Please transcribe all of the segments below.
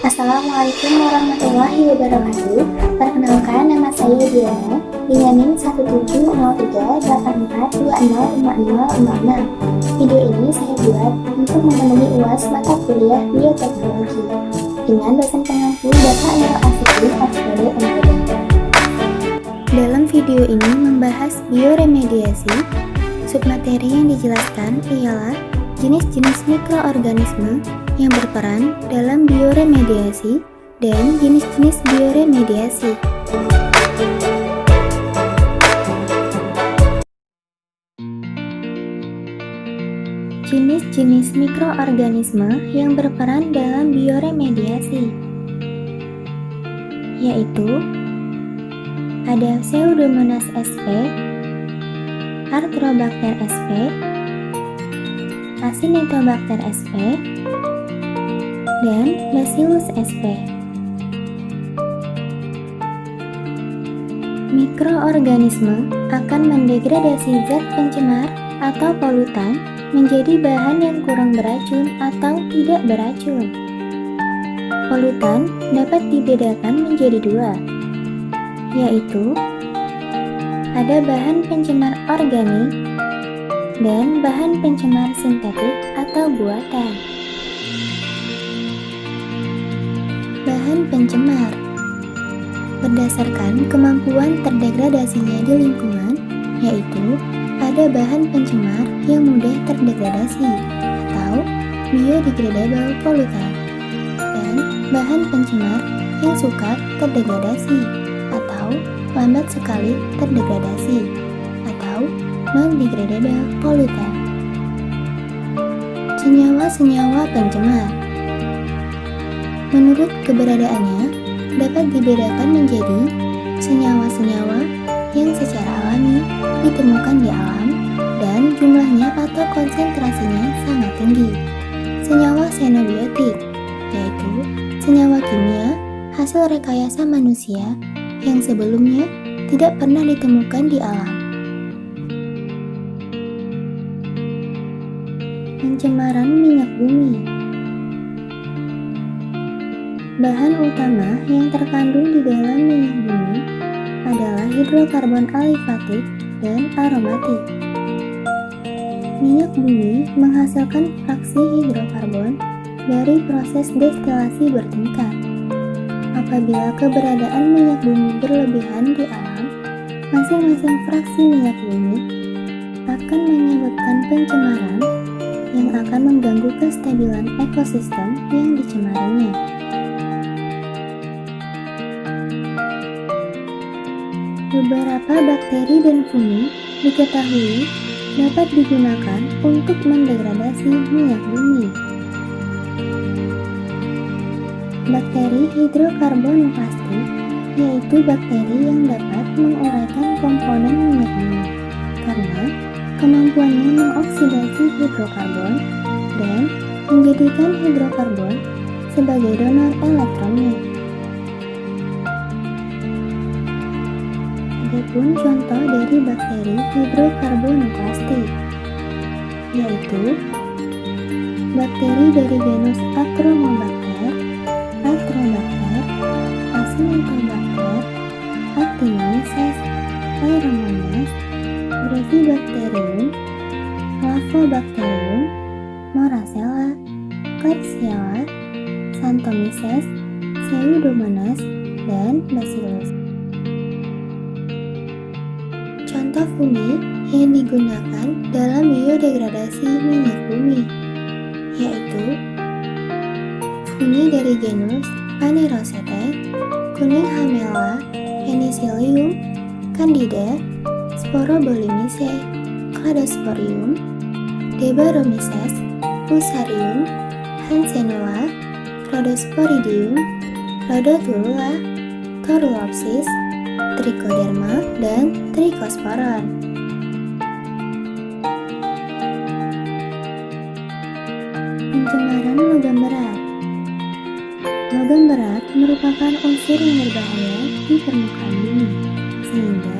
Assalamualaikum warahmatullahi wabarakatuh. Perkenalkan, nama saya Diana dengan NIM 1703842005056. Video ini saya buat untuk memenuhi UAS mata kuliah Bioteknologi dengan dosen pengampu Bapak Nur Afiqih FPD MPD. Dalam video ini membahas bioremediasi. Submateri yang dijelaskan ialah jenis-jenis mikroorganisme yang berperan dalam bioremediasi dan jenis-jenis bioremediasi. Jenis-jenis mikroorganisme yang berperan dalam bioremediasi yaitu ada Pseudomonas sp, Arthrobacter sp, Acinetobacter sp, dan Bacillus sp. Mikroorganisme akan mendegradasi zat pencemar atau polutan menjadi bahan yang kurang beracun atau tidak beracun. Polutan dapat dibedakan menjadi dua, yaitu ada bahan pencemar organik dan bahan pencemar sintetik atau buatan. Bahan pencemar berdasarkan kemampuan terdegradasinya di lingkungan, yaitu ada bahan pencemar yang mudah terdegradasi atau biodegradable pollutant, dan bahan pencemar yang suka terdegradasi atau lambat sekali terdegradasi atau non-degradable pollutant. Senyawa-senyawa pencemar menurut keberadaannya dapat dibedakan menjadi senyawa-senyawa yang secara alami ditemukan di alam dan jumlahnya atau konsentrasinya sangat tinggi. Senyawa xenobiotik yaitu senyawa kimia hasil rekayasa manusia yang sebelumnya tidak pernah ditemukan di alam. Pencemaran minyak bumi. Bahan utama yang terkandung di dalam minyak bumi adalah hidrokarbon alifatik dan aromatik. Minyak bumi menghasilkan fraksi hidrokarbon dari proses destilasi bertingkat. Apabila keberadaan minyak bumi berlebihan di alam, masing-masing fraksi minyak bumi akan menyebabkan pencemaran yang akan mengganggu kestabilan ekosistem yang dicemarinya. Beberapa bakteri dan fungi diketahui dapat digunakan untuk mendegradasi minyak bumi. Bakteri hidrokarbonoplastik yaitu bakteri yang dapat menguraikan komponen minyak bumi karena kemampuannya mengoksidasi hidrokarbon dan menjadikan hidrokarbon sebagai donor elektronnya. Adapun contoh dari bakteri hidrokarbonoplastik yaitu bakteri dari genus Atromobacter, Atrobacter, Acinetobacter, Actinomyces, Pheromonas, Brevibacterium, Lavobacterium, Moracella, Klebsiella, Xanthomyces, Pseudomonas, dan Bacillus. Contoh fungi yang digunakan dalam biodegradasi minyak bumi yaitu fungi dari genus Phanerothece, kuning Hamella, Penicillium, Candida, Sporoboliniaceae, Cladosporium, Debaromyces, Fusarium, Hansenella, Rhodosporidium, Rhodotulula, Torulopsis, Trichoderma, dan Trichosporon. Pencemaran logam berat. Logam berat merupakan unsur yang berbahaya di permukaan bumi, sehingga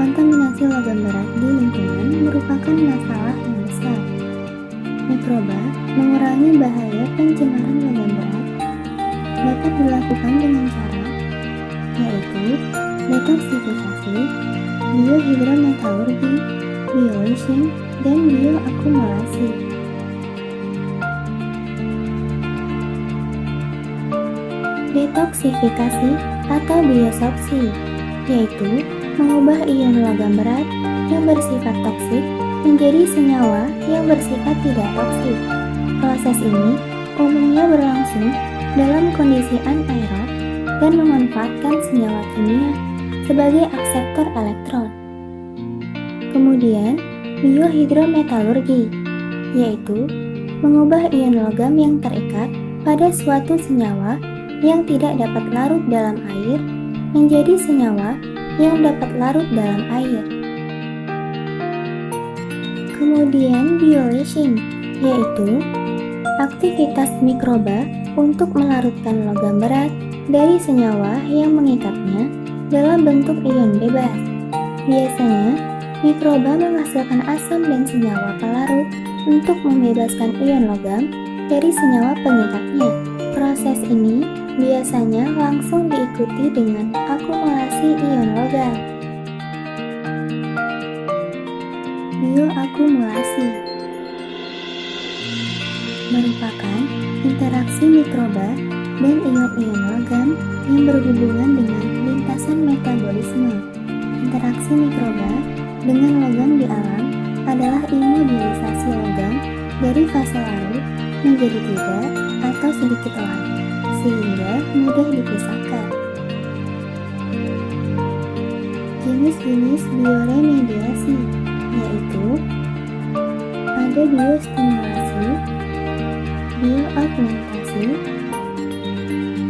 kontaminasi logam berat di lingkungan merupakan masalah yang besar. Mikroba mengurangi bahaya pencemaran logam berat dapat dilakukan dengan cara yaitu detoksifikasi, biohidrometalurgi, bioleaching, dan bioakumulasi. Detoksifikasi atau biosorpsi yaitu mengubah ion logam berat yang bersifat toksik menjadi senyawa yang bersifat tidak toksik. Proses ini umumnya berlangsung dalam kondisi anaerob dan memanfaatkan senyawa kimia sebagai akseptor elektron. Kemudian, biohidrometalurgi yaitu mengubah ion logam yang terikat pada suatu senyawa yang tidak dapat larut dalam air menjadi senyawa yang dapat larut dalam air. Kemudian bioleaching yaitu aktivitas mikroba untuk melarutkan logam berat dari senyawa yang mengikatnya dalam bentuk ion bebas. Biasanya, mikroba menghasilkan asam dan senyawa pelarut untuk membebaskan ion logam dari senyawa pengikatnya. Proses ini biasanya langsung diikuti dengan akumulasi ion logam. Bioakumulasi merupakan interaksi mikroba dan ion-ion logam yang berhubungan dengan lintasan metabolisme. Interaksi mikroba dengan logam di alam adalah imobilisasi logam dari fase larut menjadi tidak atau sedikit larut, sehingga mudah dipisahkan. Jenis-jenis bioremediasi yaitu ada biostimulasi, bioaugmentasi,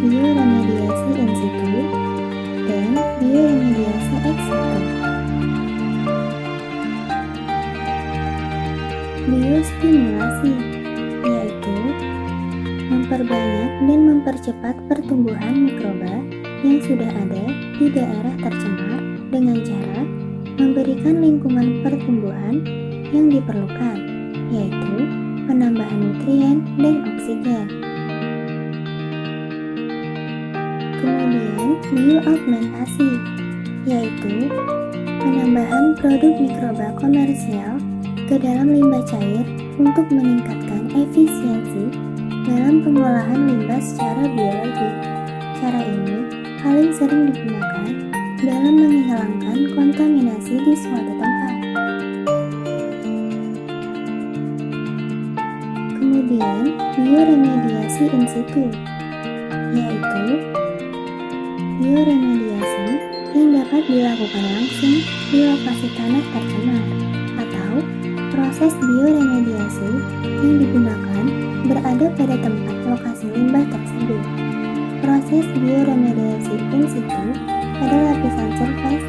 bioremediasi in situ, dan bioremediasi ex situ. Biostimulasi yaitu memperbanyak dan mempercepat pertumbuhan mikroba yang sudah ada di daerah tercemar dengan cara memberikan lingkungan pertumbuhan yang diperlukan, yaitu penambahan nutrien dan oksigen. Kemudian bioaugmentasi, yaitu penambahan produk mikroba komersial ke dalam limbah cair untuk meningkatkan efisiensi dalam pengolahan limbah secara biologi. Cara ini paling sering digunakan dalam menghilangkan kontaminasi di suatu tempat. Kemudian, bioremediasi in situ, yaitu bioremediasi yang dapat dilakukan langsung di lokasi tanah tercemar, atau proses bioremediasi yang digunakan berada pada tempat lokasi limbah tersebut. Proses bioremediasi in situ pada lapisan surface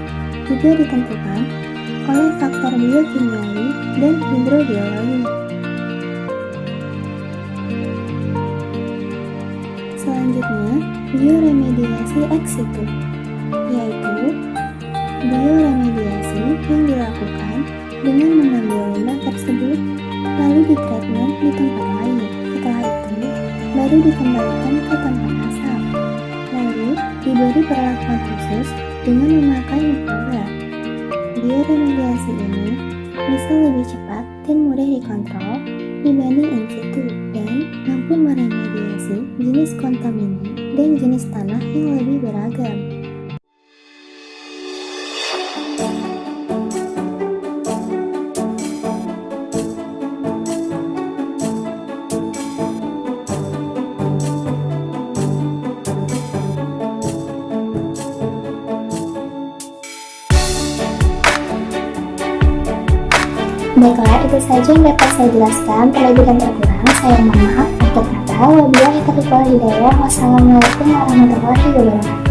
juga ditentukan oleh faktor biokimiawi dan hidrogeologi. Selanjutnya, bioremediasi ex situ, yaitu bioremediasi yang dilakukan dengan mengambil limbah tersebut lalu ditreatment di tempat lain. Setelah itu, baru dikembalikan ke tempat asal, lalu diberi perlakuan khusus dengan memakai mikroba. Bioremediasi ini bisa lebih cepat dan mudah dikontrol dibanding in situ dan mampu meremediasi jenis kontaminan dan jenis tanah yang lebih beragam. Baiklah, itu saja yang dapat saya jelaskan. Terlebih dan terkurang, saya mohon maaf. Untuk kata, wabillahi taufiq wal hidayah. Wassalamualaikum warahmatullahi wabarakatuh.